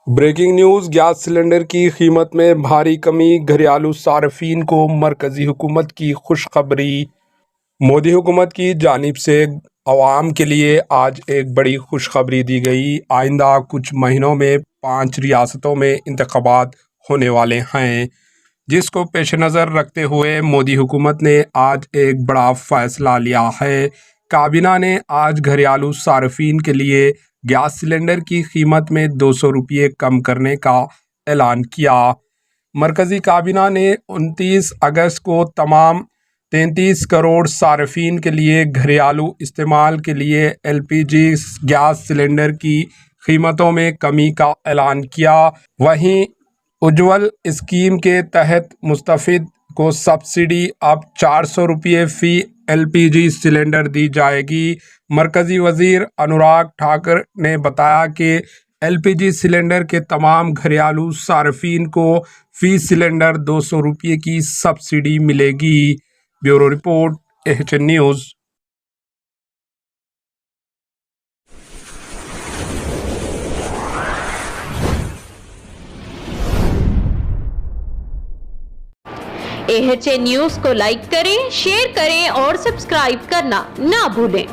Breaking news, gas cylinder کی قیمت میں بھاری کمی، گھریلو صارفین کو مرکزی حکومت کی خوشخبری۔ مودی حکومت کی جانب سے عوام کے لیے آج ایک بڑی خوشخبری دی گئی۔ آئندہ کچھ مہینوں میں 5 ریاستوں میں انتخابات ہونے والے ہیں، جس کو پیش نظر رکھتے ہوئے مودی حکومت نے آج ایک بڑا فیصلہ لیا ہے۔ کابینہ نے آج گھریلو صارفین کے لیے گیس سلنڈر کی قیمت میں 200 روپے کم کرنے کا اعلان کیا۔ مرکزی کابینہ نے 29 اگست کو تمام 33 کروڑ صارفین کے لیے گھریلو استعمال کے لیے LPG گیس سلنڈر کی قیمتوں میں کمی کا اعلان کیا۔ وہیں اجول اسکیم کے تحت مستفید کو سبسڈی اب 400 روپے فی LPG سلنڈر دی جائے گی۔ مرکزی وزیر انوراگ ٹھاکر نے بتایا کہ LPG سلنڈر کے تمام گھریلو صارفین کو فی سلنڈر 200 روپے کی سبسڈی ملے گی۔ Bureau report, AHN news. AHN news کو لائک کریں، شیئر کریں اور سبسکرائب کرنا نہ بھولیں۔